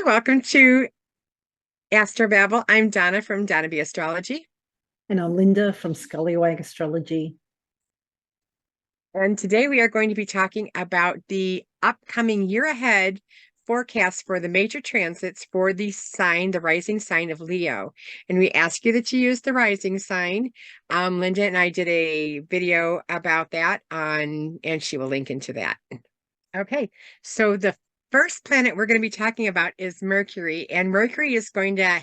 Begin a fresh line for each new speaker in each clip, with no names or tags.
welcome to Astro Babble. I'm Donna from Donna B Astrology.
And I'm Linda from Scullywag Astrology.
And today we are going to be talking about the upcoming year ahead forecast for the major transits for the rising sign of Leo. And we ask you that you use the rising sign. Linda and I did a video about that and she will link into that. Okay, so the first planet we're going to be talking about is Mercury, and Mercury is going to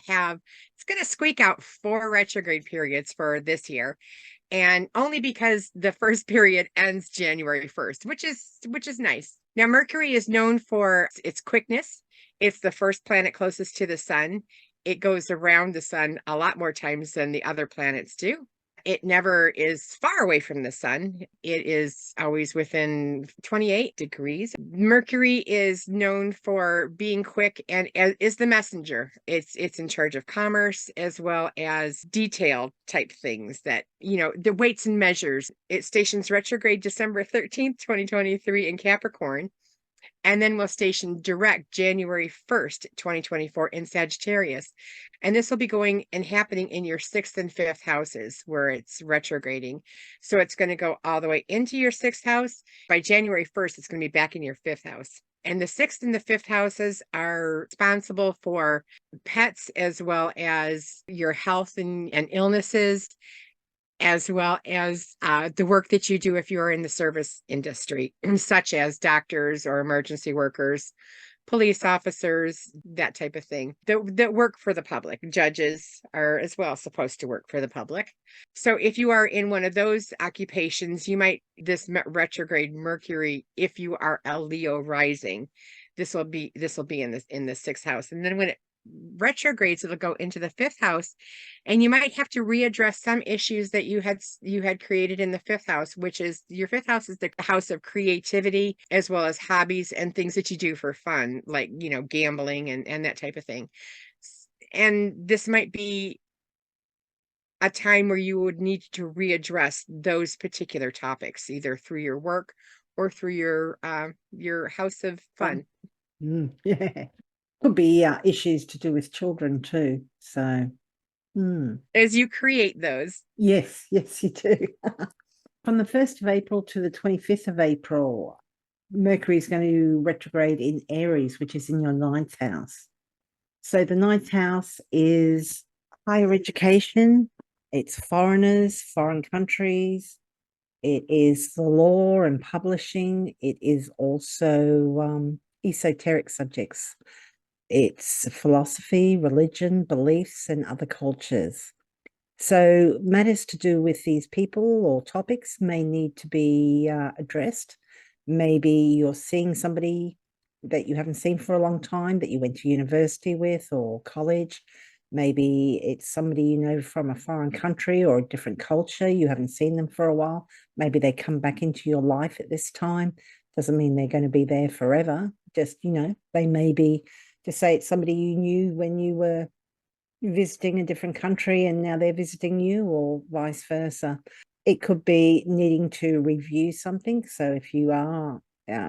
squeak out 4 retrograde periods for this year, and only because the first period ends January 1st, which is nice. Now, Mercury is known for its quickness. It's the first planet closest to the sun. It goes around the sun a lot more times than the other planets do. It never is far away from the sun. It is always within 28 degrees. Mercury is known for being quick and is the messenger. It's in charge of commerce as well as detailed type things that, the weights and measures. It stations retrograde December 13th, 2023 in Capricorn. And then we'll station direct January 1st, 2024 in Sagittarius. And this will be going and happening in your 6th and 5th houses where it's retrograding. So it's going to go all the way into your 6th house. By January 1st, it's going to be back in your 5th house. And the 6th and the 5th houses are responsible for pets as well as your health and illnesses, as well as the work that you do if you're in the service industry, such as doctors or emergency workers, police officers, that type of thing, that work for the public. Judges are as well supposed to work for the public. So if you are in one of those occupations, this retrograde Mercury, if you are a Leo rising, this will be in the 6th house. And then when it retrogrades, it'll go into the 5th house, and you might have to readdress some issues that you had created in the 5th house, which is your 5th house is the house of creativity as well as hobbies and things that you do for fun, like gambling and that type of thing. And this might be a time where you would need to readdress those particular topics, either through your work or through your house of fun.
Yeah. Could be issues to do with children too. So,
as you create those.
Yes, you do. From the 1st of April to the 25th of April, Mercury is going to retrograde in Aries, which is in your 9th house. So the 9th house is higher education. It's foreigners, foreign countries. It is the law and publishing. It is also esoteric subjects. It's philosophy, religion, beliefs, and other cultures. So matters to do with these people or topics may need to be addressed. Maybe you're seeing somebody that you haven't seen for a long time that you went to university with or college. Maybe it's somebody from a foreign country or a different culture. You haven't seen them for a while. Maybe they come back into your life at this time. Doesn't mean they're going to be there forever. Just, they may be, to say it's somebody you knew when you were visiting a different country and now they're visiting you, or vice versa. It could be needing to review something. So if you are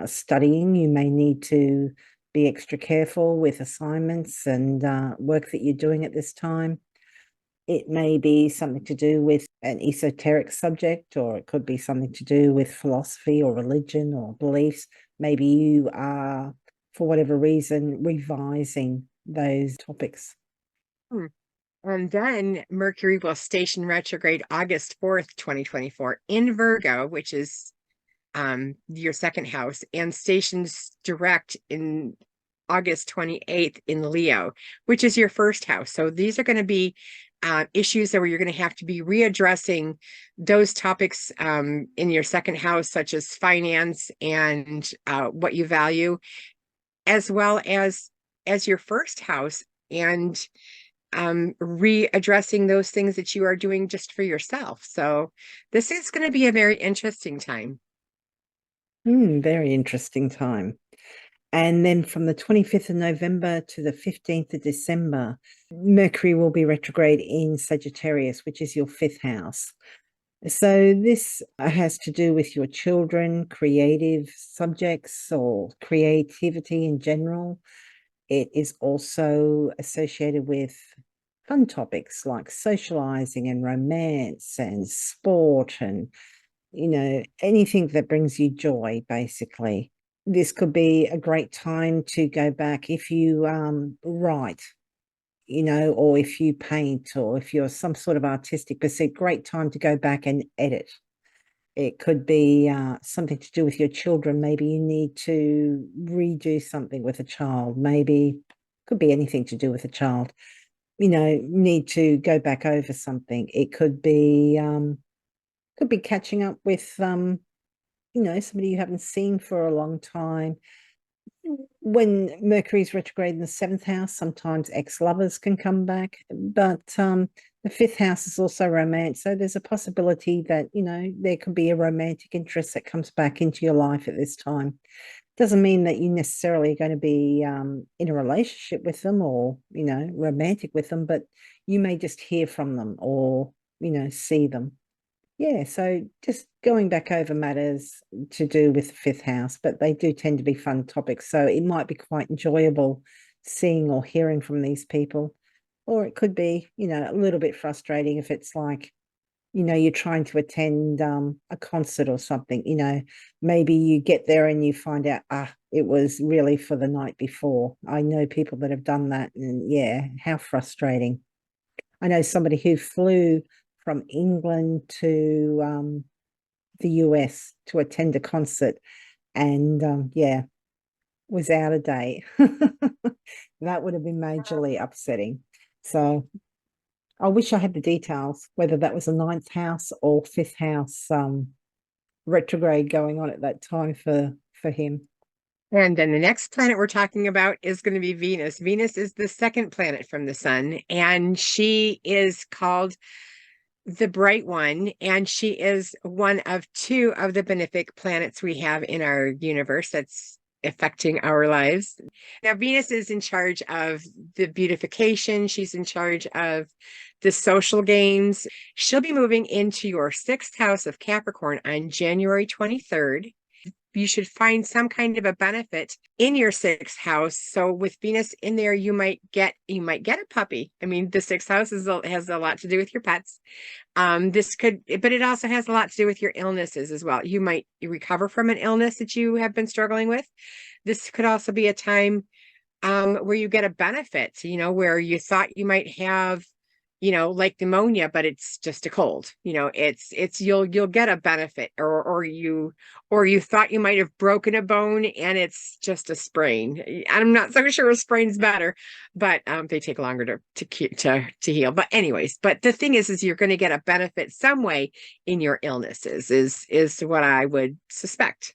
studying, you may need to be extra careful with assignments and work that you're doing at this time. It may be something to do with an esoteric subject, or it could be something to do with philosophy or religion or beliefs. Maybe you are, for whatever reason, revising those topics.
And then Mercury will station retrograde August 4th, 2024 in Virgo, which is your 2nd house, and stations direct in August 28th in Leo, which is your 1st house. So these are going to be issues that where you're going to have to be readdressing those topics in your 2nd house, such as finance and what you value, as well as your 1st house, and readdressing those things that you are doing just for yourself. So this is going to be a very interesting time.
Very interesting time. And then from the 25th of November to the 15th of December, Mercury will be retrograde in Sagittarius, which is your 5th house. So this has to do with your children, creative subjects, or creativity in general. It is also associated with fun topics like socializing and romance and sport and, anything that brings you joy, basically. This could be a great time to go back if you write, or if you paint, or if you're some sort of artistic pursuit, great time to go back and edit. It could be something to do with your children. Maybe you need to redo something with a child. Maybe could be anything to do with a child. Need to go back over something. It could be catching up with somebody you haven't seen for a long time. When Mercury's retrograde in the seventh house, sometimes ex-lovers can come back, but the fifth house is also romance. So there's a possibility that, there could be a romantic interest that comes back into your life at this time. Doesn't mean that you necessarily are going to be in a relationship with them or, romantic with them, but you may just hear from them or, see them. Yeah, so just going back over matters to do with the fifth house, but they do tend to be fun topics. So it might be quite enjoyable seeing or hearing from these people. Or it could be, a little bit frustrating if it's like, you're trying to attend a concert or something, maybe you get there and you find out, it was really for the night before. I know people that have done that, and yeah, how frustrating. I know somebody who flew from England to the US to attend a concert, and yeah, was out of date. That would have been majorly upsetting. So I wish I had the details, whether that was a ninth house or fifth house retrograde going on at that time for him.
And then the next planet we're talking about is going to be Venus. Venus is the second planet from the sun, and she is called the bright one, and she is one of two of the benefic planets we have in our universe that's affecting our lives. Now, Venus is in charge of the beautification. She's in charge of the social games. She'll be moving into your sixth house of Capricorn on January 23rd. You should find some kind of a benefit in your sixth house. So with Venus in there, you might get a puppy. I mean, the sixth house has a lot to do with your pets. But it also has a lot to do with your illnesses as well. You might recover from an illness that you have been struggling with. This could also be a time where you get a benefit, where you thought you might have, like pneumonia, but it's just a cold. You'll get a benefit, or you thought you might have broken a bone and it's just a sprain. I'm not so sure a sprain's better, but they take longer to heal. But anyways, but the thing is you're going to get a benefit some way in your illnesses is what I would suspect.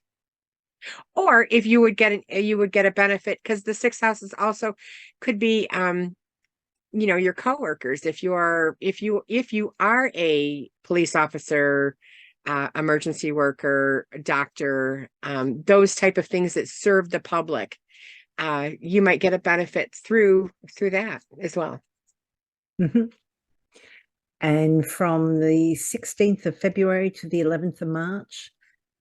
Or if you would get a benefit, because the sixth house is also could be your coworkers. If you are a police officer, emergency worker, doctor, those type of things that serve the public, you might get a benefit through that as well.
Mm-hmm. And from the 16th of February to the 11th of March,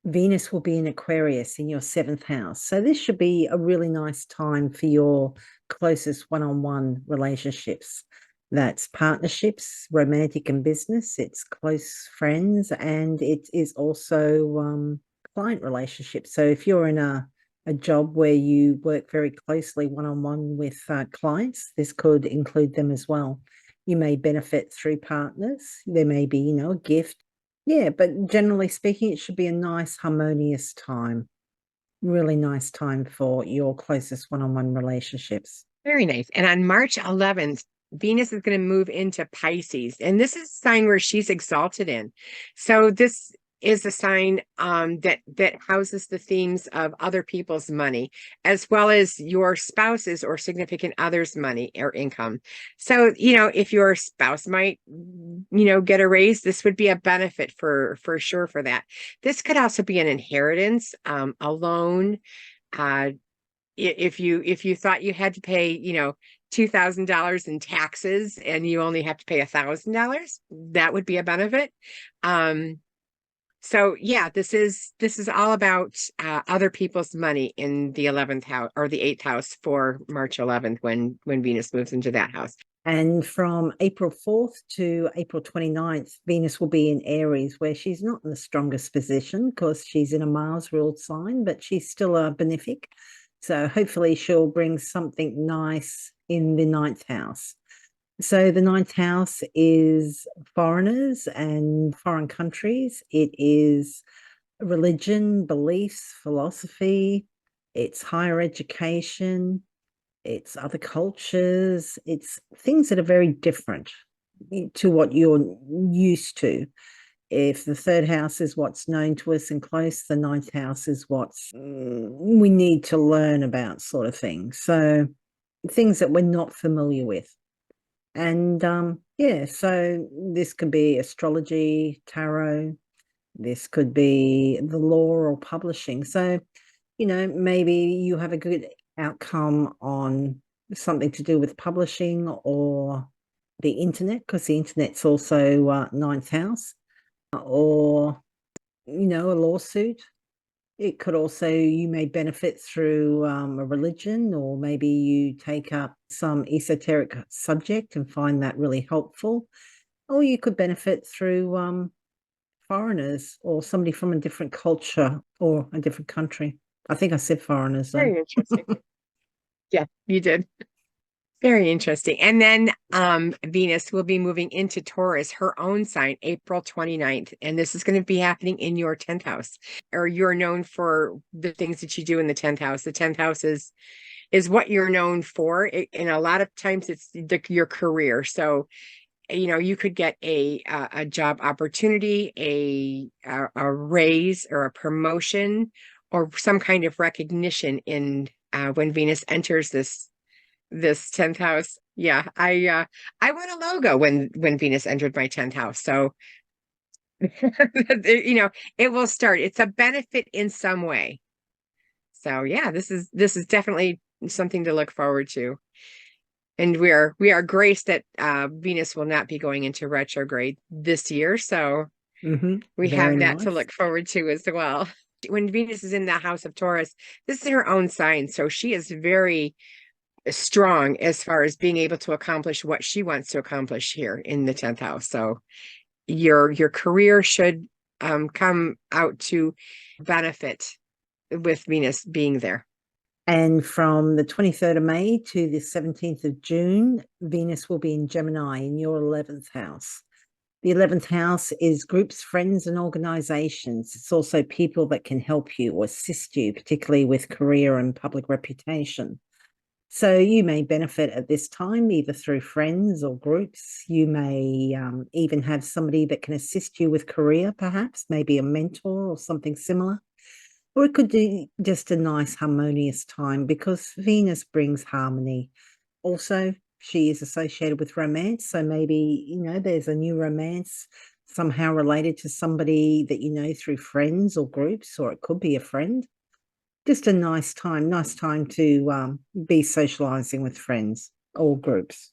Venus will be in Aquarius in your seventh house. So this should be a really nice time for your closest one-on-one relationships. That's partnerships, romantic and business. It's close friends, and it is also client relationships. So if you're in a job where you work very closely one-on-one with clients, this could include them as well. You may benefit through partners. There may be, a gift. Yeah, but generally speaking, it should be a nice, harmonious time. Really nice time for your closest one-on-one relationships.
Very nice. And on March 11th, Venus is going to move into Pisces, and this is a sign where she's exalted in. So this is a sign that houses the themes of other people's money, as well as your spouse's or significant other's money or income. So, if your spouse might, get a raise, this would be a benefit for sure for that. This could also be an inheritance, a loan. If you thought you had to pay, $2,000 in taxes and you only have to pay $1,000, that would be a benefit. So yeah, this is all about other people's money in the 11th house or the 8th house for March 11th when Venus moves into that house.
And from April 4th to April 29th, Venus will be in Aries, where she's not in the strongest position because she's in a Mars-ruled sign, but she's still a benefic. So hopefully she'll bring something nice in the ninth house. So the ninth house is foreigners and foreign countries. It is religion, beliefs, philosophy. It's higher education. It's other cultures. It's things that are very different to what you're used to. If the third house is what's known to us and close, the ninth house is what's we need to learn about, sort of thing. So things that we're not familiar with. And yeah, so this could be astrology, tarot, this could be the law or publishing. So, maybe you have a good outcome on something to do with publishing or the internet, because the internet's also ninth house, or, a lawsuit. It could also, you may benefit through a religion, or maybe you take up some esoteric subject and find that really helpful. Or you could benefit through foreigners or somebody from a different culture or a different country. I think I said foreigners though.
Very interesting. Yeah, you did. Very interesting. And then Venus will be moving into Taurus, her own sign, April 29th. And this is going to be happening in your 10th house, or you're known for the things that you do in the 10th house. The 10th house is what you're known for. And a lot of times it's your career. So, you could get a job opportunity, a raise or a promotion or some kind of recognition in when Venus enters this 10th house. Yeah, I won a logo when Venus entered my 10th house. So it will start. It's a benefit in some way. So yeah, this is definitely something to look forward to. And we are graced that Venus will not be going into retrograde this year. So we
Very
have that to
nice.
look forward to as well. When Venus is in the house of Taurus, this is her own sign. So she is very strong as far as being able to accomplish what she wants to accomplish here in the 10th house. So your career should come out to benefit with Venus being there.
And from the 23rd of May to the 17th of June, Venus will be in Gemini in your 11th house. The 11th house is groups, friends, and organizations. It's also people that can help you or assist you, particularly with career and public reputation. So you may benefit at this time either through friends or groups. You may even have somebody that can assist you with career, perhaps, maybe a mentor or something similar. Or it could be just a nice harmonious time because Venus brings harmony. Also, she is associated with romance. So maybe, there's a new romance somehow related to somebody that you know through friends or groups, or it could be a friend. Just a nice time to be socializing with friends or groups.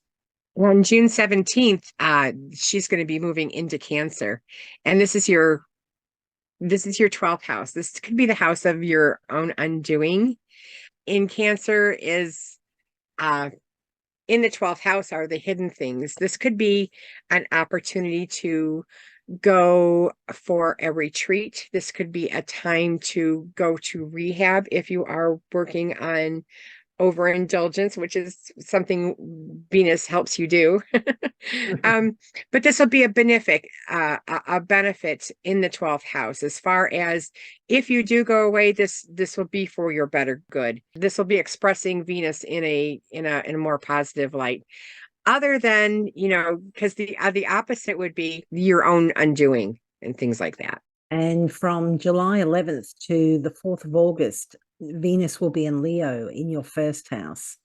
On June 17th, she's going to be moving into Cancer. And this is your 12th house. This could be the house of your own undoing. In Cancer is in the 12th house are the hidden things. This could be an opportunity to go for a retreat. This could be a time to go to rehab if you are working on overindulgence, which is something Venus helps you do. But this will be a benefit in the 12th house. As far as if you do go away, this will be for your better good. This will be expressing Venus in a more positive light. Other than, because the opposite would be your own undoing and things like that.
And from July 11th to the 4th of August, Venus will be in Leo in your first house.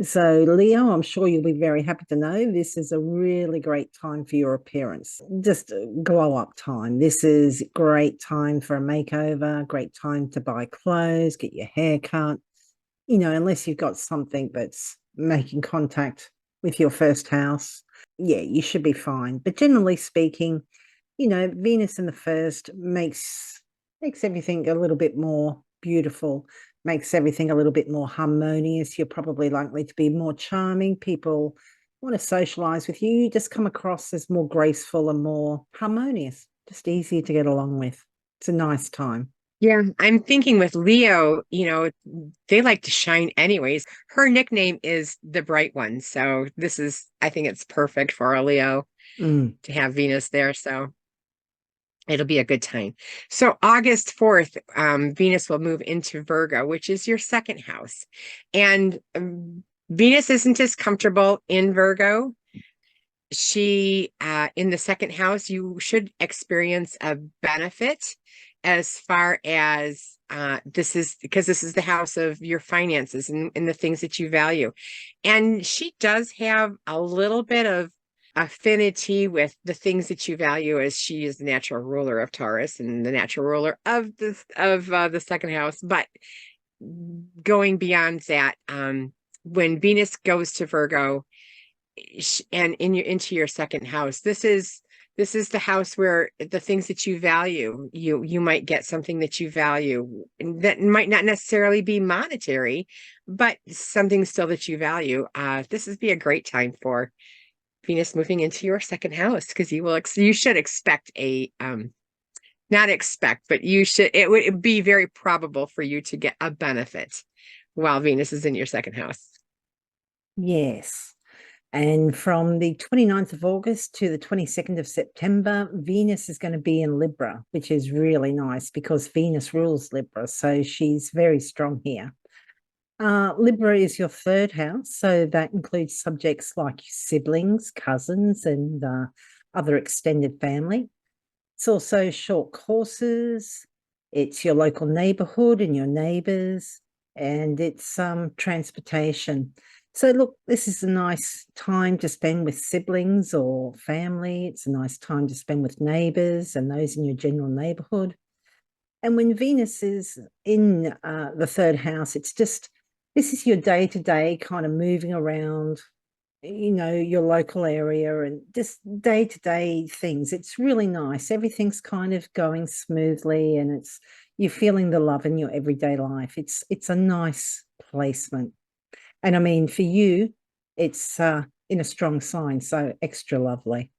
So Leo, I'm sure you'll be very happy to know this is a really great time for your appearance. Just glow up time. This is great time for a makeover, great time to buy clothes, get your hair cut, unless you've got something that's making contact with your first house. Yeah, you should be fine. But generally speaking, Venus in the first makes everything a little bit more beautiful, makes everything a little bit more harmonious. You're probably likely to be more charming. People want to socialize with you. You just come across as more graceful and more harmonious, just easier to get along with. It's a nice time.
Yeah, I'm thinking with Leo, they like to shine anyways. Her nickname is the Bright One. So I think it's perfect for a Leo
Mm.
to have Venus there. So it'll be a good time. So August 4th, Venus will move into Virgo, which is your second house. And Venus isn't as comfortable in Virgo. She, in the second house, you should experience a benefit as far as this is the house of your finances and the things that you value. And she does have a little bit of affinity with the things that you value, as she is the natural ruler of Taurus and the natural ruler of the second house. But going beyond that, when Venus goes to Virgo and into your second house, this is the house where the things that you value, you might get something that you value that might not necessarily be monetary, but something still that you value. This would be a great time for Venus moving into your second house, because you should expect not expect, but it would be very probable for you to get a benefit while Venus is in your second house.
Yes. And from the 29th of August to the 22nd of September, Venus is going to be in Libra, which is really nice because Venus rules Libra. So she's very strong here. Libra is your third house. So that includes subjects like siblings, cousins, and other extended family. It's also short courses. It's your local neighborhood and your neighbors, and it's transportation. So look, this is a nice time to spend with siblings or family. It's a nice time to spend with neighbors and those in your general neighborhood. And when Venus is in the third house, this is your day-to-day kind of moving around, your local area and just day-to-day things. It's really nice. Everything's kind of going smoothly, and you're feeling the love in your everyday life. It's a nice placement. And I mean, for you, it's in a strong sign, so extra lovely.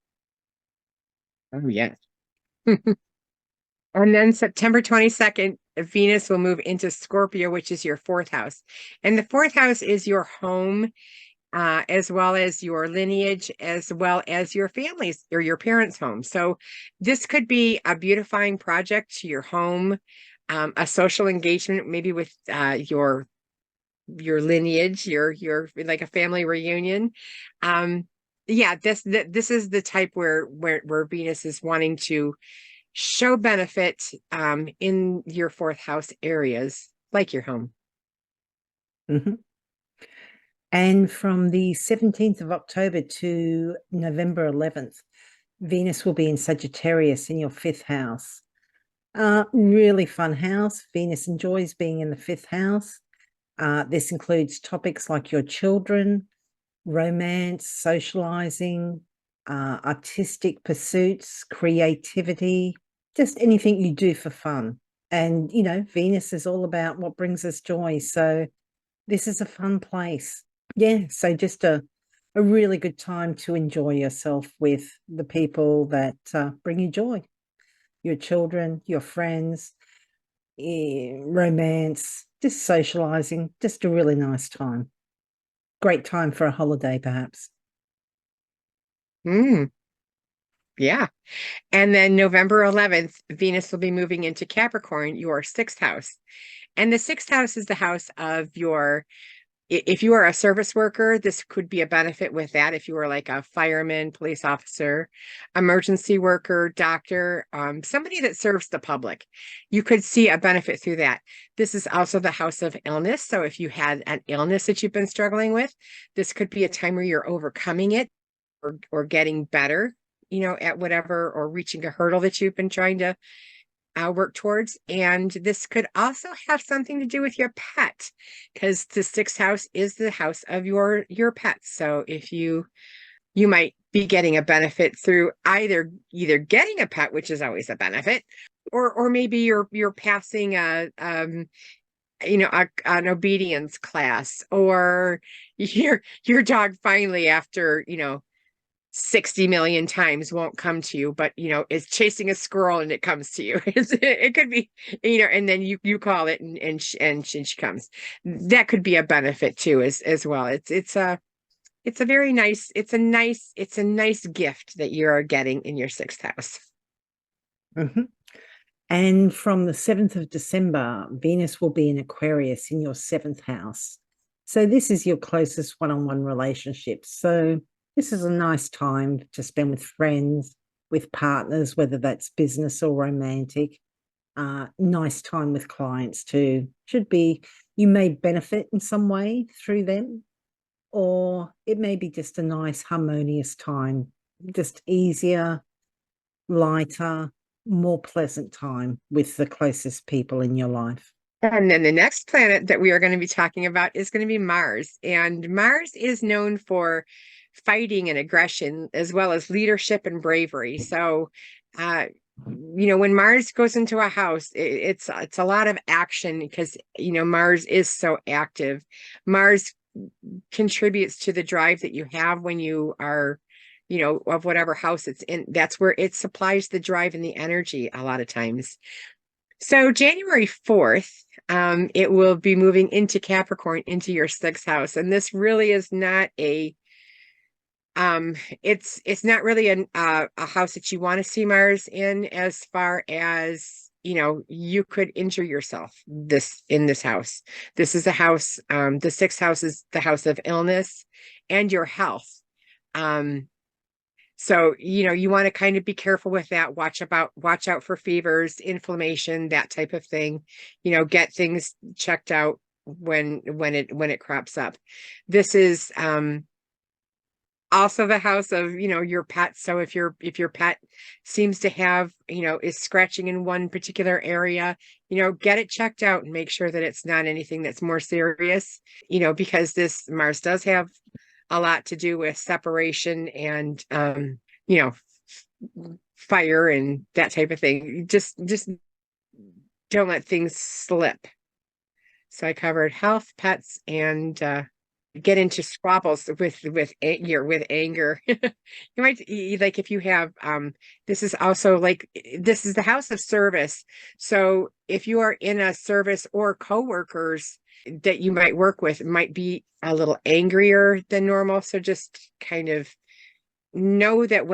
Oh, yes. And then September 22nd, Venus will move into Scorpio, which is your fourth house. And the fourth house is your home, as well as your lineage, as well as your family's or your parents' home. So this could be a beautifying project to your home, a social engagement, maybe with your lineage, your like a family reunion. Yeah, this is the type where Venus is wanting to show benefit in your fourth house areas, like your home.
Mm-hmm. And from the 17th of October to November 11th, Venus will be in Sagittarius in your fifth house. Really fun house. Venus enjoys being in the fifth house. This includes topics like your children, romance, socializing, artistic pursuits, creativity, just anything you do for fun. And, Venus is all about what brings us joy. So this is a fun place. Yeah, so just a really good time to enjoy yourself with the people that bring you joy. Your children, your friends, romance, just socializing, just a really nice time. Great time for a holiday, perhaps.
Yeah. And then November 11th, Venus will be moving into Capricorn, your sixth house. And the sixth house is the house of if you are a service worker, this could be a benefit with that. If you are like a fireman, police officer, emergency worker, doctor, somebody that serves the public, you could see a benefit through that. This is also the house of illness. So if you had an illness that you've been struggling with, this could be a time where you're overcoming it or getting better, at whatever, or reaching a hurdle that you've been trying to work towards. And this could also have something to do with your pet, because the sixth house is the house of your pets. So if you you might be getting a benefit through either getting a pet, which is always a benefit, or maybe you're passing an obedience class, or your dog finally, after 60 million times, won't come to you, but is chasing a squirrel and it comes to you. It could be, and then you call it, and she comes. That could be a benefit too, as well. It's a very nice, it's a nice gift that you're getting in your sixth house.
Mm-hmm. And from the 7th of December, Venus will be in Aquarius in your 7th house. So this is your closest one-on-one relationships. So this is a nice time to spend with friends, with partners, whether that's business or romantic. Nice time with clients too. You may benefit in some way through them, or it may be just a nice harmonious time, just easier, lighter, more pleasant time with the closest people in your life.
And then the next planet that we are going to be talking about is going to be Mars. And Mars is known for fighting and aggression, as well as leadership and bravery. So, when Mars goes into a house, it's a lot of action, because, Mars is so active. Mars contributes to the drive that you have when you are, of whatever house it's in. That's where it supplies the drive and the energy a lot of times. So January 4th, it will be moving into Capricorn, into your sixth house. And this really is not it's not really a house that you want to see Mars in, as far as, you could injure yourself in this house. This is a house, the sixth house is the house of illness and your health. So, you want to kind of be careful with that. Watch out for fevers, inflammation, that type of thing. Get things checked out when it crops up. This is also the house of, your pet. So if your pet seems to have, is scratching in one particular area, get it checked out and make sure that it's not anything that's more serious, because this Mars does have a lot to do with separation and, fire and that type of thing. Just don't let things slip. So I covered health, pets, and get into squabbles with anger. You might, like, if you have this is also, like, this is the house of service. So if you are in a service, or coworkers that you might work with might be a little angrier than normal. So just kind of know that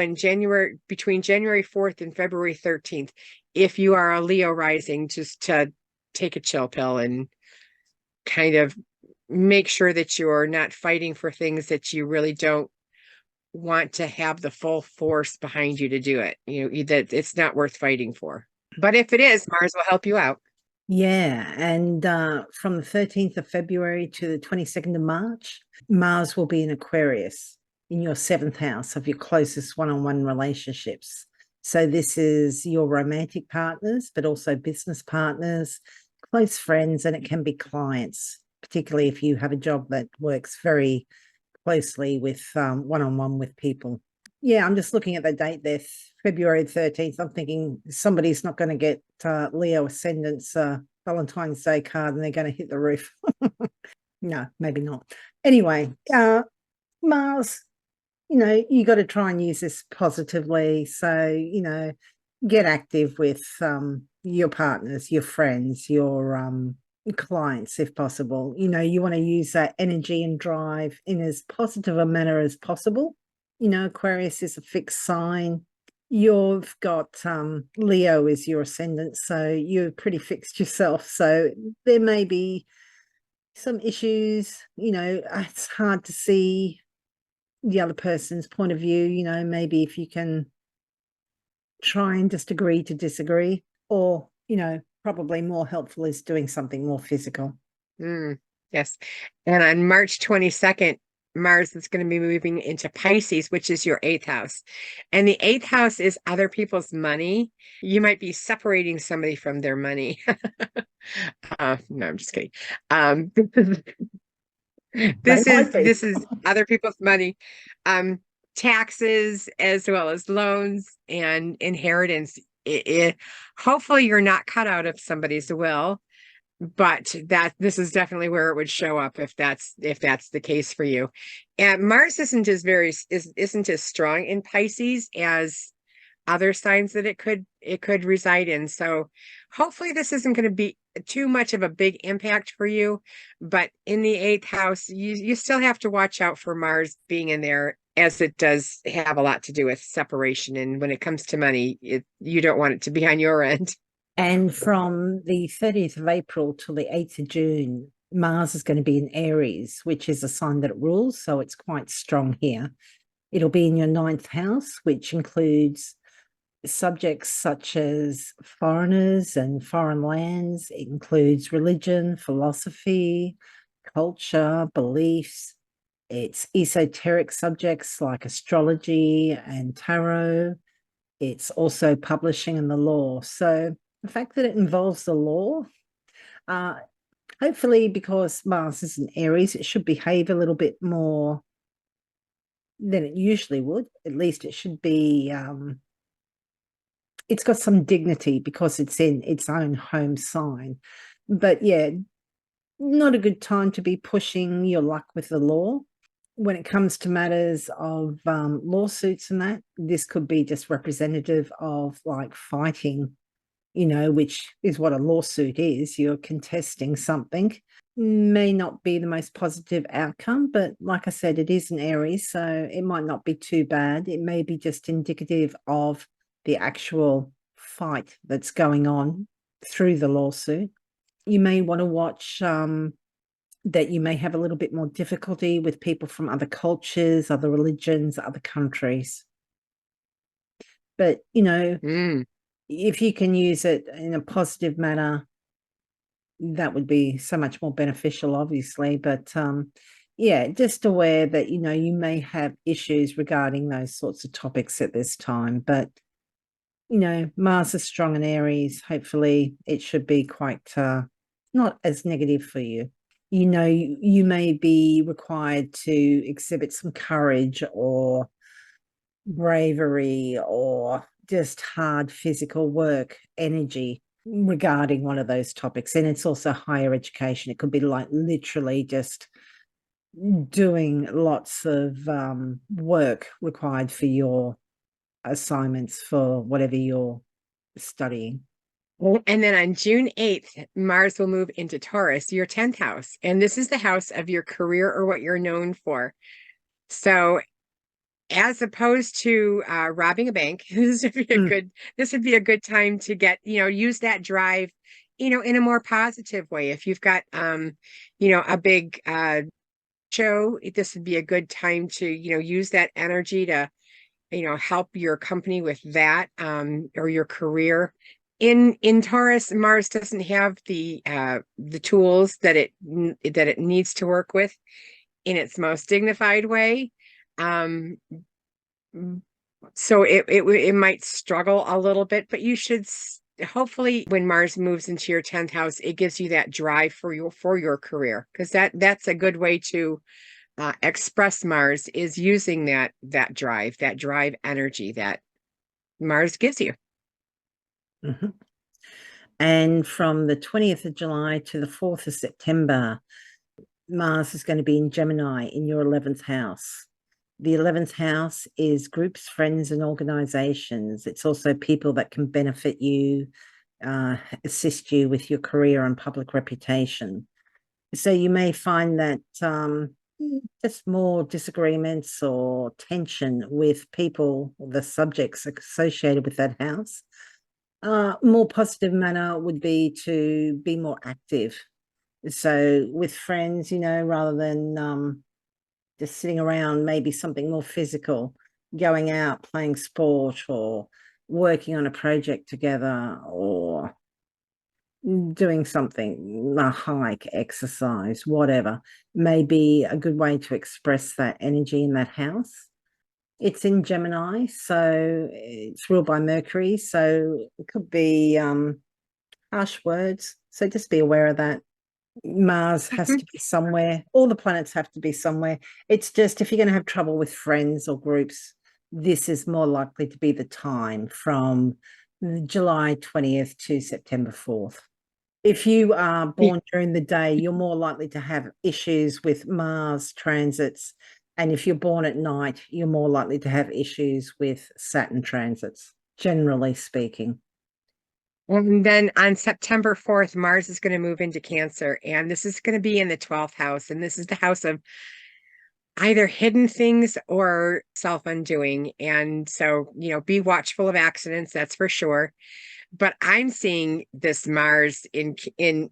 between January 4th and February 13th, if you are a Leo rising, just to take a chill pill and kind of make sure that you're not fighting for things that you really don't want to have the full force behind you to do it. That it's not worth fighting for. But if it is, Mars will help you out.
Yeah, and from the 13th of February to the 22nd of March, Mars will be in Aquarius in your 7th house of your closest one-on-one relationships. So this is your romantic partners, but also business partners, close friends, and it can be clients, particularly if you have a job that works very closely with one-on-one with people. Yeah, I'm just looking at the date there, February 13th. I'm thinking somebody's not going to get Leo Ascendant's Valentine's Day card and they're going to hit the roof. No, maybe not. Anyway, Mars, you got to try and use this positively. So, get active with your partners, your friends, your clients, if possible. You want to use that energy and drive in as positive a manner as possible. Aquarius is a fixed sign. You've got Leo is your ascendant, so you're pretty fixed yourself. So there may be some issues. It's hard to see the other person's point of view. Maybe if you can try and just agree to disagree, or probably more helpful is doing something more physical.
Yes. And on March 22nd, Mars is going to be moving into Pisces, which is your 8th house. And the 8th house is other people's money. You might be separating somebody from their money. No, I'm just kidding. This is other people's money. taxes as well as loans and inheritance. Hopefully you're not cut out of somebody's will, but that this is definitely where it would show up if that's the case for you. And Mars isn't as strong in Pisces as other signs that it could reside in. So hopefully this isn't going to be too much of a big impact for you. But in the eighth house, you still have to watch out for Mars being in there, as it does have a lot to do with separation. And when it comes to money, you don't want it to be on your end.
And from the 30th of April till the 8th of June, Mars is going to be in Aries, which is a sign that it rules. So it's quite strong here. It'll be in your ninth house, which includes subjects such as foreigners and foreign lands. It includes religion, philosophy, culture, beliefs. It's esoteric subjects like astrology and tarot. It's also publishing and the law. So the fact that it involves the law, hopefully because Mars is in Aries, it should behave a little bit more than it usually would. At least it should be, it's got some dignity because it's in its own home sign. But yeah, not a good time to be pushing your luck with the law. When it comes to matters of lawsuits and that, this could be just representative of like fighting, which is what a lawsuit is. You're contesting something. May not be the most positive outcome, but like I said, it is an Aries, so it might not be too bad. It may be just indicative of the actual fight that's going on through the lawsuit. You may want to watch that you may have a little bit more difficulty with people from other cultures, other religions, other countries. But, if you can use it in a positive manner, that would be so much more beneficial, obviously. But yeah, just aware that, you may have issues regarding those sorts of topics at this time. But, Mars is strong in Aries. Hopefully it should be quite not as negative for you. You may be required to exhibit some courage or bravery or just hard physical work energy regarding one of those topics. And it's also higher education. It could be like literally just doing lots of work required for your assignments for whatever you're studying.
And then on June 8th, Mars will move into Taurus, your 10th house. And this is the house of your career or what you're known for. So as opposed to robbing a bank, this would be a good time to get, use that drive, in a more positive way. If you've got, a big show, this would be a good time to, use that energy to, help your company with that, or your career. In Taurus, Mars doesn't have the tools that it needs to work with in its most dignified way. So it might struggle a little bit, but you should hopefully when Mars moves into your 10th house, it gives you that drive for your career, because that's a good way to express Mars, is using that drive energy that Mars gives you.
Mm-hmm. And from the 20th of July to the 4th of September, Mars is going to be in Gemini in your 11th house. The 11th house is groups, friends, and organizations. It's also people that can benefit you, assist you with your career and public reputation. So you may find that just more disagreements or tension with people, the subjects associated with that house. More positive manner would be to be more active. So with friends, rather than just sitting around, maybe something more physical, going out, playing sport, or working on a project together, or doing something, a hike, exercise, whatever, may be a good way to express that energy in that house. It's in Gemini, so it's ruled by Mercury, so it could be harsh words. So just be aware of that. Mars has to be somewhere. All the planets have to be somewhere. It's just if you're going to have trouble with friends or groups, this is more likely to be the time from July 20th to September 4th. If you are born during the day, you're more likely to have issues with Mars transits. And if you're born at night, you're more likely to have issues with Saturn transits, generally speaking.
And then on September 4th, Mars is going to move into Cancer, and this is going to be in the 12th house. And this is the house of either hidden things or self-undoing. And so, be watchful of accidents, that's for sure. But I'm seeing this Mars in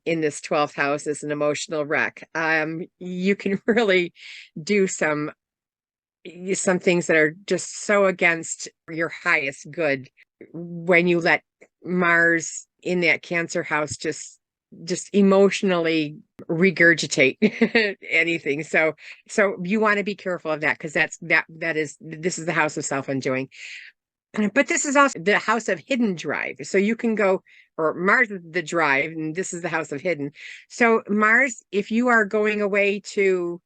this 12th house as an emotional wreck. You can really do some things that are just so against your highest good when you let Mars in that Cancer house just emotionally regurgitate anything. So you want to be careful of that, because this is the house of self-undoing. But this is also the house of hidden drive. So you can go, or Mars is the drive, and this is the house of hidden. So Mars, if you are going away to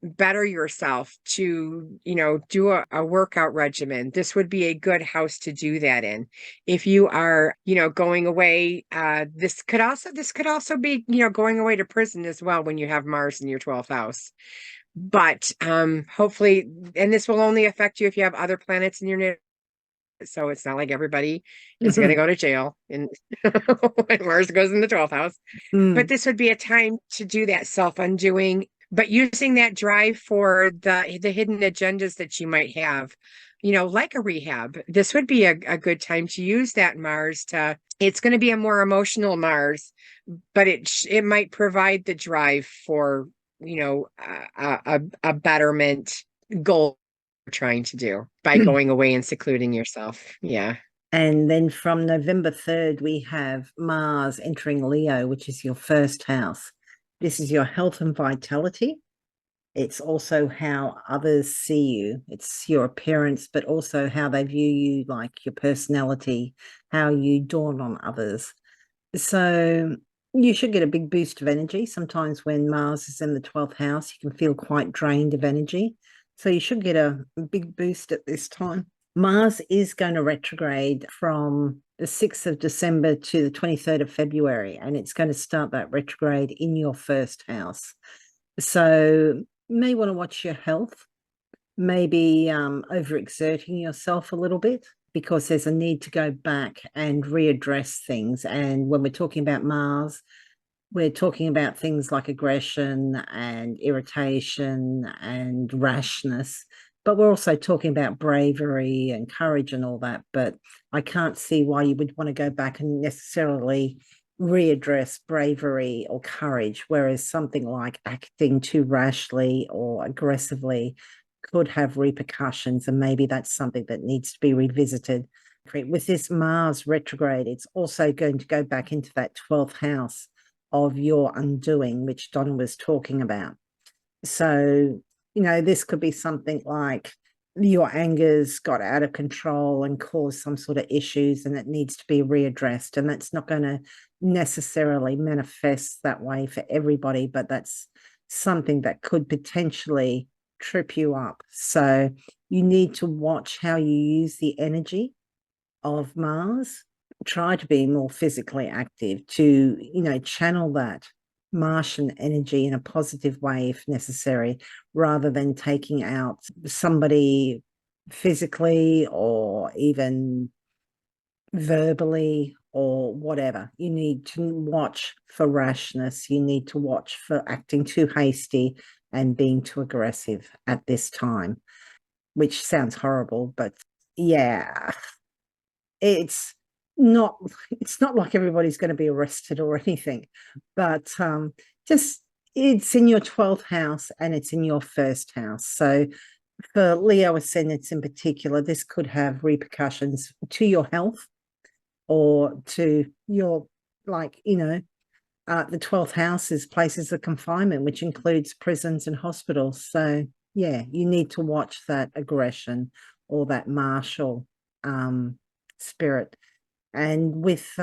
better yourself, to do a workout regimen, this would be a good house to do that in. If you are going away, this could also be going away to prison as well when you have Mars in your 12th house. But hopefully, and this will only affect you if you have other planets in your, so it's not like everybody is going to go to jail when Mars goes in the 12th house. But this would be a time to do that self-undoing, but using that drive for the hidden agendas that you might have, like a rehab. This would be a good time to use that Mars it's going to be a more emotional Mars, but it might provide the drive for, a betterment goal you're trying to do by going away and secluding yourself. Yeah.
And then from November 3rd, we have Mars entering Leo, which is your first house. This is your health and vitality. It's also how others see you. It's your appearance, but also how they view you, like your personality, how you dawn on others. So you should get a big boost of energy. Sometimes when Mars is in the 12th house, you can feel quite drained of energy. So you should get a big boost at this time. Mars is going to retrograde from the 6th of December to the 23rd of February, and it's going to start that retrograde in your first house. So you may want to watch your health, maybe overexerting yourself a little bit, because there's a need to go back and readdress things. And when we're talking about Mars, we're talking about things like aggression and irritation and rashness, but we're also talking about bravery and courage and all that. But I can't see why you would want to go back and necessarily readdress bravery or courage, whereas something like acting too rashly or aggressively could have repercussions, and maybe that's something that needs to be revisited. With this Mars retrograde, it's also going to go back into that 12th house of your undoing, which Donna was talking about. So, this could be something like your anger's got out of control and caused some sort of issues, and it needs to be readdressed. And that's not going to necessarily manifest that way for everybody, but that's something that could potentially trip you up. So you need to watch how you use the energy of Mars. Try to be more physically active to, channel that Martian energy in a positive way if necessary, rather than taking out somebody physically or even verbally or whatever. You need to watch for rashness. You need to watch for acting too hasty and being too aggressive at this time, which sounds horrible, but yeah, it's not like everybody's going to be arrested or anything, but just it's in your 12th house and it's in your first house. So for Leo ascendants in particular, this could have repercussions to your health or to your, the 12th house is places of confinement, which includes prisons and hospitals. So yeah, you need to watch that aggression or that martial spirit. And with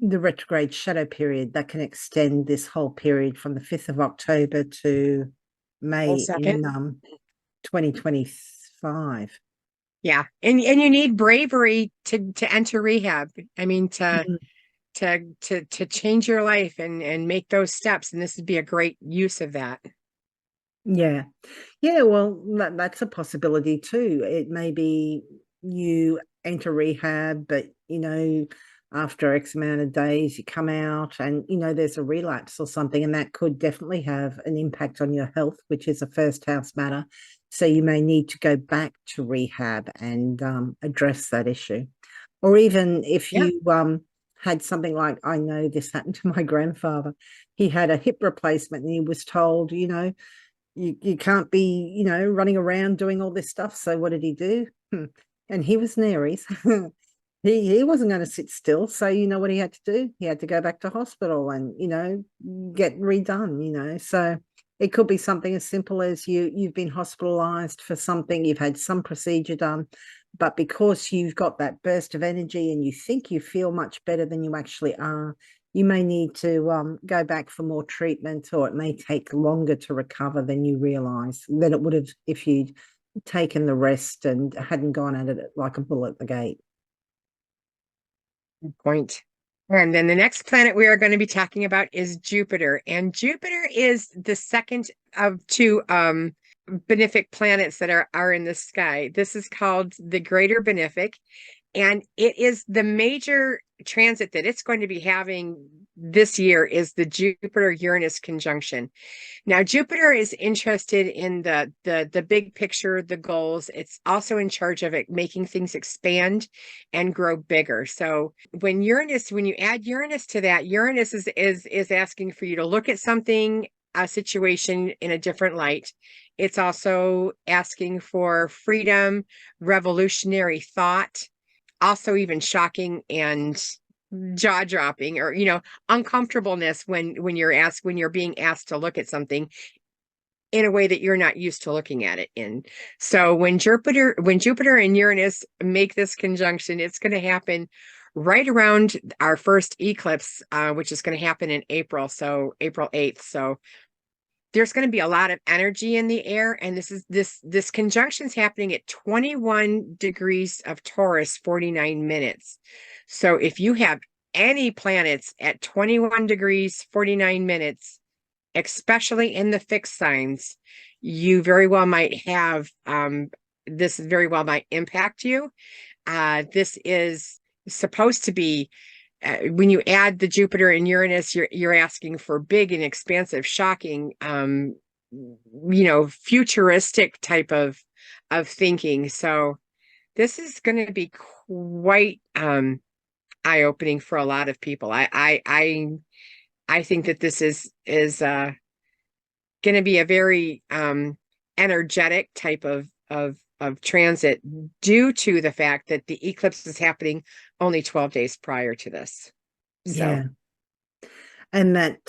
the retrograde shadow period that can extend this whole period from the 5th of October to
Whole
May
second.
in 2025.
Yeah. And you need bravery to enter rehab. I mean,
Mhm.
to change your life and make those steps. And this would be a great use of that.
Yeah. Yeah, well, that's a possibility too. It may be you enter rehab, but after X amount of days, you come out and there's a relapse or something, and that could definitely have an impact on your health, which is a first house matter. So you may need to go back to rehab and address that issue. Or even if
Yeah.
you had something like, I know this happened to my grandfather. He had a hip replacement and he was told, you can't be, running around doing all this stuff. So what did he do? And he was an Aries. He wasn't going to sit still. So you know what he had to do? He had to go back to hospital and, get redone. So it could be something as simple as you've been hospitalized for something, you've had some procedure done, but because you've got that burst of energy and you think you feel much better than you actually are, you may need to go back for more treatment, or it may take longer to recover than you realize than it would have if you'd taken the rest and hadn't gone at it like a bull at the gate.
Good point. And then the next planet we are going to be talking about is Jupiter. And Jupiter is the second of two benefic planets that are in the sky. This is called the Greater Benefic, and it is the major transit that it's going to be having this year is the Jupiter-Uranus conjunction. Now, Jupiter is interested in the big picture, the goals. It's also in charge of it making things expand and grow bigger. So when you add Uranus to that, Uranus is asking for you to look at something, a situation in a different light. It's also asking for freedom, revolutionary thought, also even shocking and jaw-dropping, or uncomfortableness when you're being asked to look at something in a way that you're not used to looking at it in. So when Jupiter and Uranus make this conjunction, it's going to happen right around our first eclipse, which is going to happen in April, so April 8th. So there's going to be a lot of energy in the air, and this conjunction is happening at 21 degrees of Taurus, 49 minutes. So if you have any planets at 21 degrees 49 minutes, especially in the fixed signs, you very well might have this very well might impact you. This is supposed to be when you add the Jupiter and Uranus, you're asking for big and expansive, shocking, futuristic type of thinking. So this is going to be quite eye-opening for a lot of people. I think that this is going to be a very energetic type of transit, due to the fact that the eclipse is happening only 12 days prior to this. So
Yeah. And that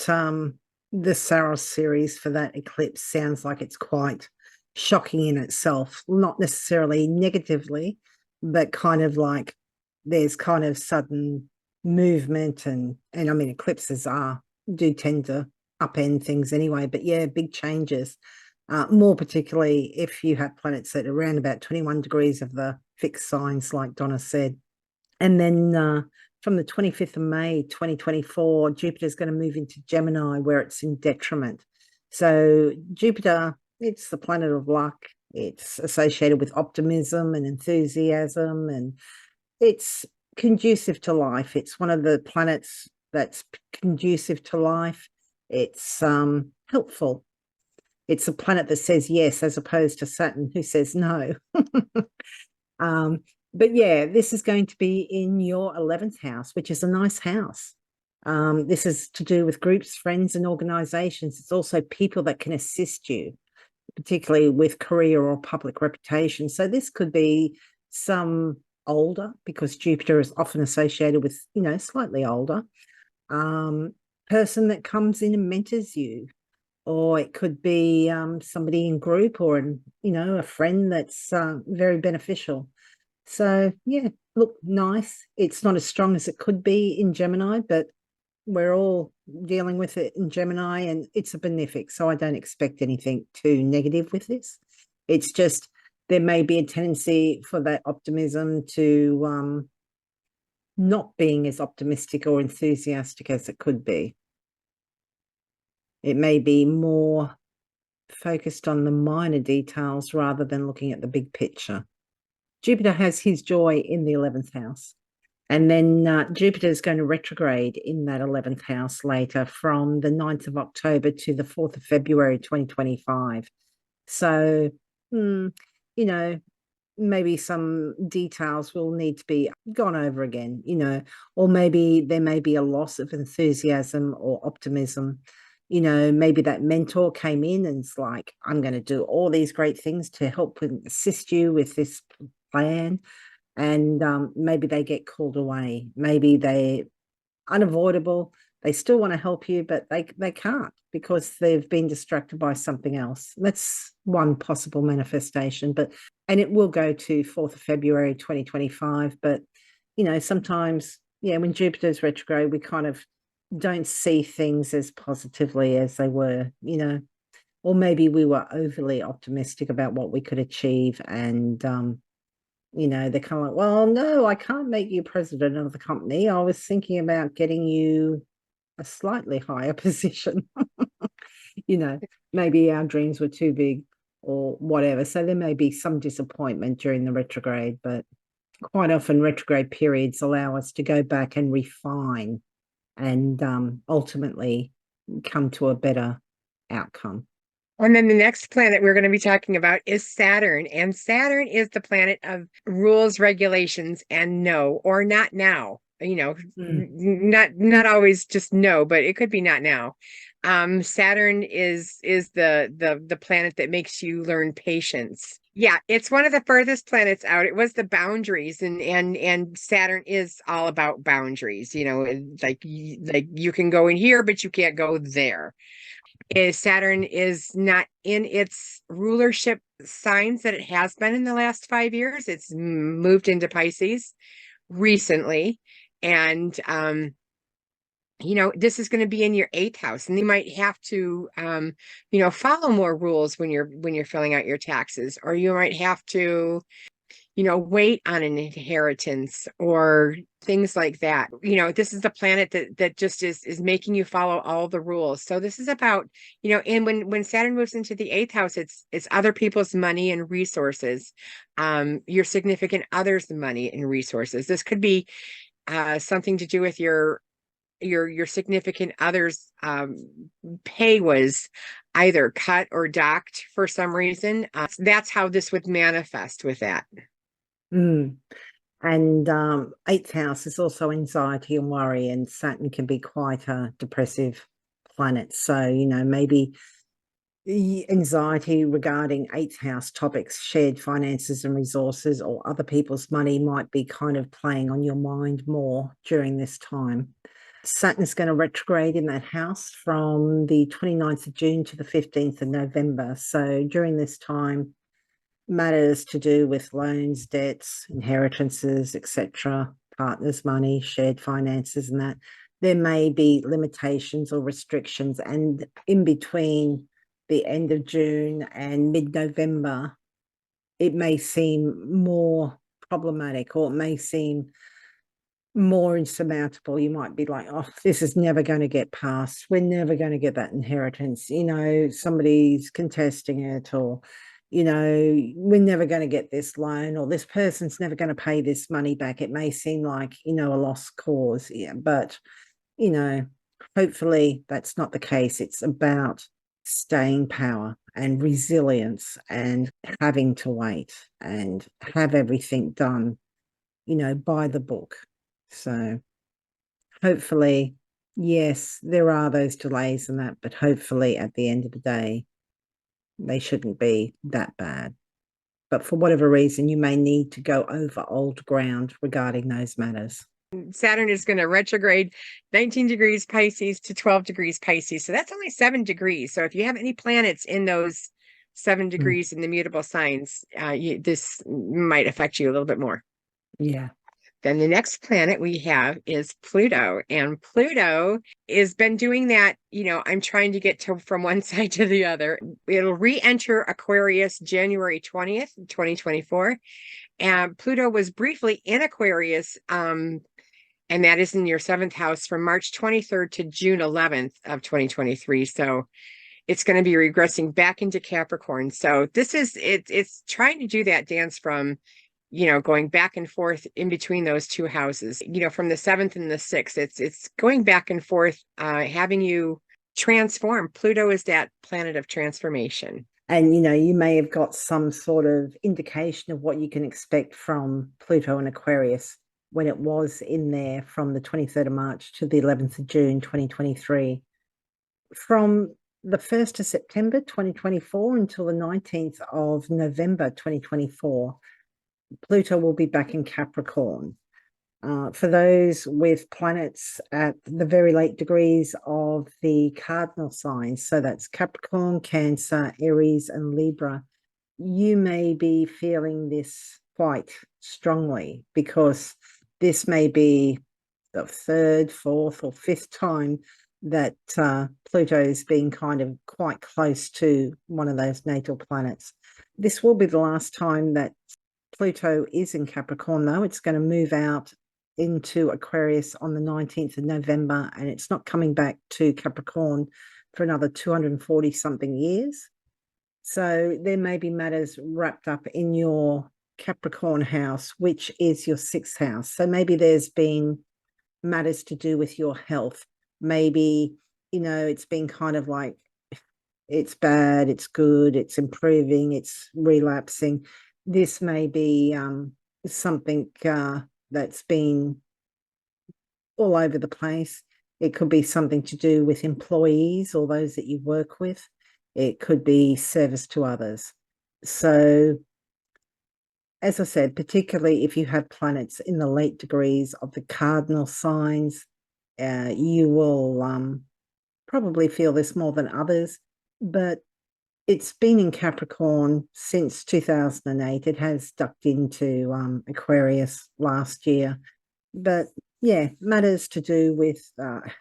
the Saros series for that eclipse sounds like it's quite shocking in itself, not necessarily negatively, but kind of like there's kind of sudden movement, and I mean eclipses do tend to upend things anyway, but yeah, big changes. More particularly if you have planets that are around about 21 degrees of the fixed signs, like Donna said. And then from the 25th of May, 2024, Jupiter is going to move into Gemini, where it's in detriment. So Jupiter, it's the planet of luck. It's associated with optimism and enthusiasm, and it's conducive to life. It's one of the planets that's conducive to life. It's helpful. It's a planet that says yes, as opposed to Saturn, who says no. But yeah, this is going to be in your 11th house, which is a nice house. This is to do with groups, friends, and organizations. It's also people that can assist you, particularly with career or public reputation. So this could be some older, because Jupiter is often associated with, slightly older, person that comes in and mentors you. Or it could be somebody in group, or a friend that's very beneficial. So yeah, look, nice. It's not as strong as it could be in Gemini, but we're all dealing with it in Gemini, and it's a benefic. So I don't expect anything too negative with this. It's just there may be a tendency for that optimism to not being as optimistic or enthusiastic as it could be. It may be more focused on the minor details rather than looking at the big picture. Jupiter has his joy in the 11th house. And then Jupiter is going to retrograde in that 11th house later from the 9th of October to the 4th of February 2025. So, you know, maybe some details will need to be gone over again, or maybe there may be a loss of enthusiasm or optimism. Maybe that mentor came in and it's like, I'm going to do all these great things to help and assist you with this plan. And maybe they get called away. Maybe they're unavoidable. They still want to help you, but they can't because they've been distracted by something else. That's one possible manifestation. And it will go to 4th of February 2025. But sometimes, when Jupiter's retrograde, we kind of don't see things as positively as they were, or maybe we were overly optimistic about what we could achieve, and they're kind of like, well, no, I can't make you president of the company. I was thinking about getting you a slightly higher position. Maybe our dreams were too big or whatever. So there may be some disappointment during the retrograde, but quite often retrograde periods allow us to go back and refine and ultimately come to a better outcome.
And then the next planet we're going to be talking about is Saturn. And Saturn is the planet of rules, regulations, and no, or not now. Not always just no, but it could be not now. Saturn is the planet that makes you learn patience. Yeah, it's one of the furthest planets out. It was the boundaries, and Saturn is all about boundaries. Like you can go in here, but you can't go there. Saturn is not in its rulership signs that it has been in the last 5 years. It's moved into Pisces recently, and this is going to be in your 8th house, and you might have to follow more rules when you're filling out your taxes, or you might have to wait on an inheritance or things like that. This is the planet that just is making you follow all the rules. So this is about, and when Saturn moves into the 8th house, it's other people's money and resources, your significant other's money and resources. This could be something to do with your significant other's pay was either cut or docked for some reason. That's how this would manifest with that.
And 8th house is also anxiety and worry, and Saturn can be quite a depressive planet. So, maybe anxiety regarding 8th house topics, shared finances and resources, or other people's money might be kind of playing on your mind more during this time. Saturn's going to retrograde in that house from the 29th of June to the 15th of November. So during this time, matters to do with loans, debts, inheritances, etc., partners' money, shared finances, and that there may be limitations or restrictions. And in between the end of June and mid-November, it may seem more problematic, or it may seem more insurmountable. You might be like, oh, this is never going to get passed. We're never going to get that inheritance. Somebody's contesting it, or we're never going to get this loan, or this person's never going to pay this money back. It may seem like, a lost cause. Yeah, but, hopefully that's not the case. It's about staying power and resilience and having to wait and have everything done, by the book. So hopefully, yes, there are those delays and that, but hopefully at the end of the day, they shouldn't be that bad. But for whatever reason, you may need to go over old ground regarding those matters.
Saturn is going to retrograde 19 degrees Pisces to 12 degrees Pisces. So that's only 7 degrees. So if you have any planets in those 7 degrees in the mutable signs, this might affect you a little bit more.
Yeah.
Then the next planet we have is Pluto, and Pluto has been doing that. I'm trying to get from one side to the other. It'll re-enter Aquarius January 20th, 2024. And Pluto was briefly in Aquarius, and that is in your seventh house from March 23rd to June 11th of 2023. So it's going to be regressing back into Capricorn. So it's trying to do that dance from going back and forth in between those two houses, from the seventh and the sixth. It's going back and forth, having you transform. Pluto is that planet of transformation.
And you may have got some sort of indication of what you can expect from Pluto and Aquarius when it was in there from the 23rd of March to the 11th of June 2023. From the 1st of September 2024 until the 19th of November 2024, Pluto will be back in Capricorn. For those with planets at the very late degrees of the cardinal signs, so that's Capricorn, Cancer, Aries, and Libra, you may be feeling this quite strongly because this may be the third, fourth, or fifth time that Pluto's been kind of quite close to one of those natal planets. This will be the last time that Pluto is in Capricorn, though. It's going to move out into Aquarius on the 19th of November, and it's not coming back to Capricorn for another 240 something years. So there may be matters wrapped up in your Capricorn house, which is your sixth house. So maybe there's been matters to do with your health. Maybe, it's been kind of like, it's bad, it's good, it's improving, it's relapsing. This may be something that's been all over the place. It could be something to do with employees or those that you work with. It could be service to others. So, as I said, particularly if you have planets in the late degrees of the cardinal signs, you will probably feel this more than others, but it's been in Capricorn since 2008. It has ducked into Aquarius last year. But yeah, matters to do with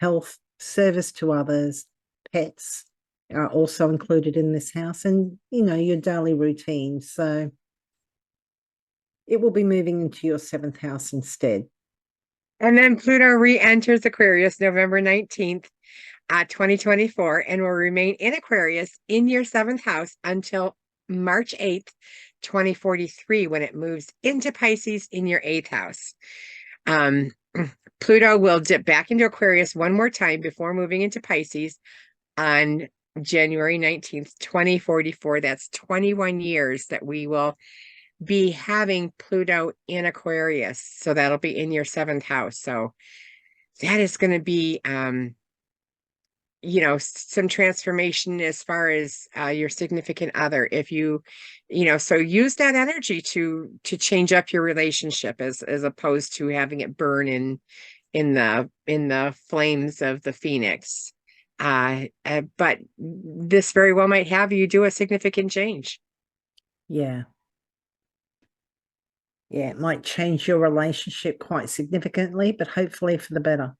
health, service to others, pets are also included in this house, and, your daily routine. So it will be moving into your seventh house instead.
And then Pluto re-enters Aquarius November 19th, 2024, and will remain in Aquarius in your seventh house until March 8th, 2043, when it moves into Pisces in your eighth house. Pluto will dip back into Aquarius one more time before moving into Pisces on January 19th, 2044. That's 21 years that we will be having Pluto in Aquarius. So that'll be in your seventh house. So that is going to be, some transformation as far as your significant other. If so use that energy to change up your relationship as opposed to having it burn in the flames of the phoenix. But this very well might have you do a significant change.
Yeah. Yeah, it might change your relationship quite significantly, but hopefully for the better.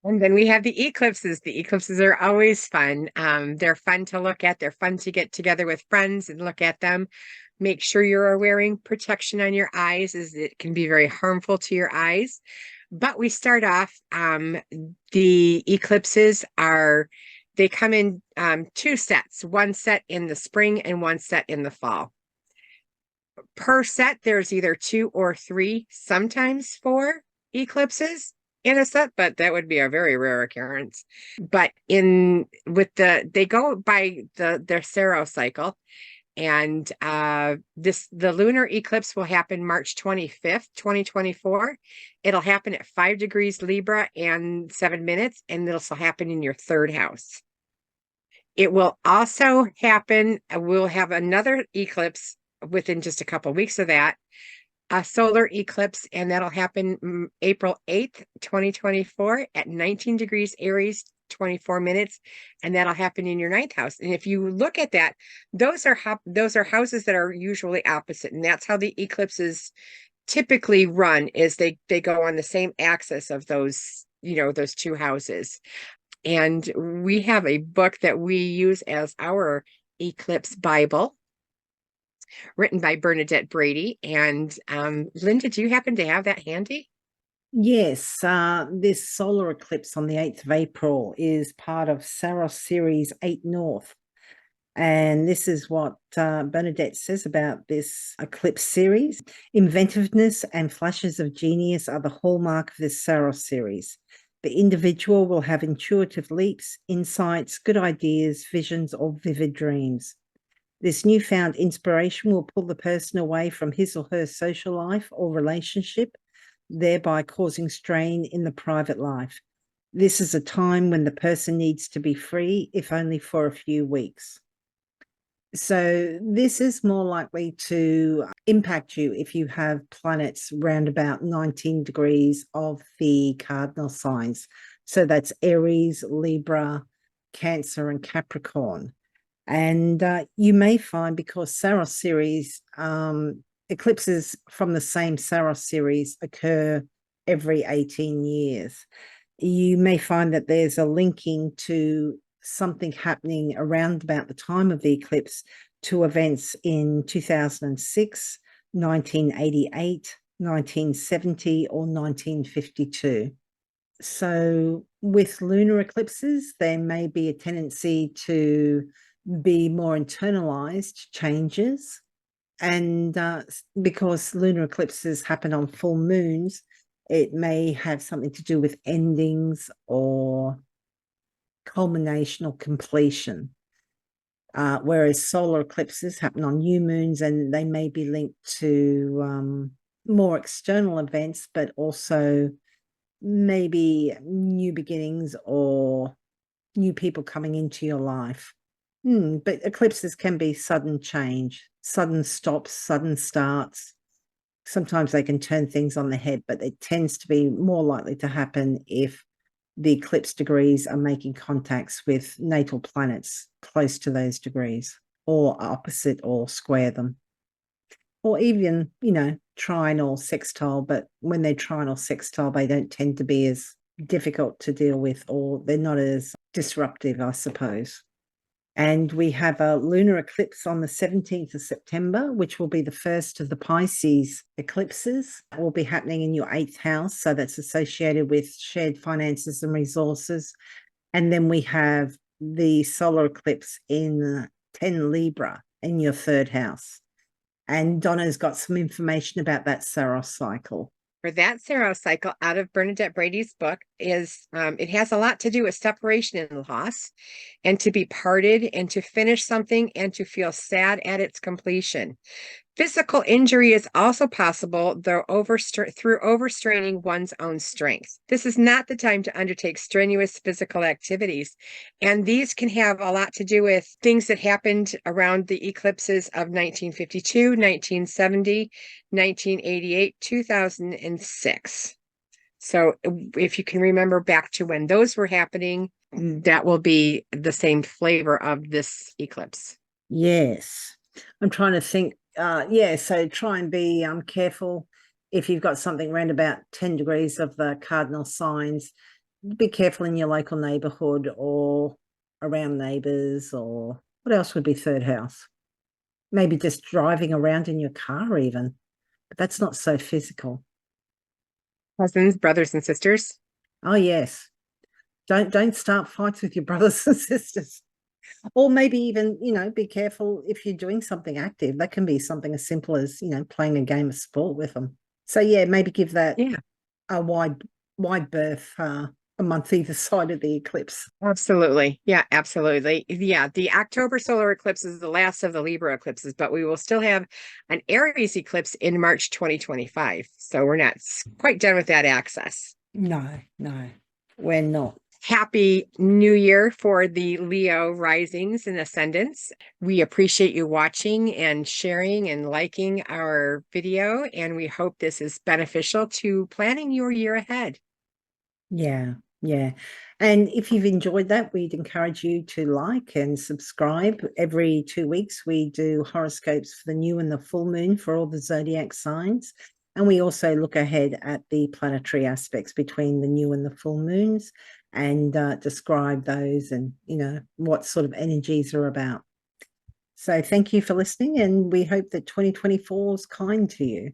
And then we have the eclipses. The eclipses are always fun. They're fun to look at. They're fun to get together with friends and look at them. Make sure you're wearing protection on your eyes, as it can be very harmful to your eyes. But we start off, the eclipses they come in two sets, one set in the spring and one set in the fall. Per set, there's either 2 or 3, sometimes 4 eclipses in a set, but that would be a very rare occurrence. But they go by their Saros cycle, and the lunar eclipse will happen March 25th, 2024. It'll happen at 5 degrees Libra and 7 minutes, and it'll happen in your third house. It will also happen, we'll have another eclipse within just a couple of weeks of that, a solar eclipse, and that'll happen April 8th, 2024 at 19 degrees Aries, 24 minutes, and that'll happen in your ninth house. And if you look at that, those are houses that are usually opposite, and that's how the eclipses typically run is they go on the same axis of those, those two houses. And we have a book that we use as our eclipse Bible, written by Bernadette Brady. And Linda, do you happen to have that handy?
Yes, this solar eclipse on the 8th of April is part of Saros series 8 North. And this is what Bernadette says about this eclipse series. Inventiveness and flashes of genius are the hallmark of this Saros series. The individual will have intuitive leaps, insights, good ideas, visions, or vivid dreams. This newfound inspiration will pull the person away from his or her social life or relationship, thereby causing strain in the private life. This is a time when the person needs to be free, if only for a few weeks. So this is more likely to impact you if you have planets round about 19 degrees of the cardinal signs. So that's Aries, Libra, Cancer, and Capricorn. And you may find, because Saros series, eclipses from the same Saros series occur every 18 years. You may find that there's a linking to something happening around about the time of the eclipse to events in 2006, 1988, 1970, or 1952. So with lunar eclipses, there may be a tendency to be more internalized changes. And because lunar eclipses happen on full moons, it may have something to do with endings or culmination or completion. Whereas solar eclipses happen on new moons, and they may be linked to more external events, but also maybe new beginnings or new people coming into your life. But eclipses can be sudden change, sudden stops, sudden starts. Sometimes they can turn things on the head, but it tends to be more likely to happen if the eclipse degrees are making contacts with natal planets close to those degrees, or opposite or square them. Or even, trine or sextile, but when they're trine or sextile, they don't tend to be as difficult to deal with, or they're not as disruptive, I suppose. And we have a lunar eclipse on the 17th of September, which will be the first of the Pisces eclipses. It will be happening in your 8th house. So that's associated with shared finances and resources. And then we have the solar eclipse in 10 Libra in your 3rd house. And Donna's got some information about that Saros cycle.
For that Saros cycle out of Bernadette Brady's book is it has a lot to do with separation and loss, and to be parted, and to finish something, and to feel sad at its completion. Physical injury is also possible, though through overstraining one's own strength. This is not the time to undertake strenuous physical activities, and these can have a lot to do with things that happened around the eclipses of 1952, 1970, 1988, 2006. So if you can remember back to when those were happening, that will be the same flavor of this eclipse.
Yes. I'm trying to think. So try and be careful if you've got something around about 10 degrees of the cardinal signs. Be careful in your local neighborhood or around neighbors, or what else would be 3rd house? Maybe just driving around in your car even, but that's not so physical.
Cousins, brothers, and sisters.
Oh, yes. Don't start fights with your brothers and sisters. Or maybe even, be careful if you're doing something active. That can be something as simple as, playing a game of sport with them. So, yeah, maybe give that a wide berth, a month either side of the eclipse.
Absolutely. Yeah, absolutely. Yeah, the October solar eclipse is the last of the Libra eclipses, but we will still have an Aries eclipse in March 2025. So we're not quite done with that access.
No, we're not.
Happy New Year for the Leo risings and ascendants. We appreciate you watching and sharing and liking our video, and we hope this is beneficial to planning your year ahead.
Yeah. And if you've enjoyed that, we'd encourage you to like and subscribe. Every 2 weeks, we do horoscopes for the new and the full moon for all the zodiac signs. And we also look ahead at the planetary aspects between the new and the full moons and describe those and, you know, what sort of energies are about. So thank you for listening, and we hope that 2024 is kind to you.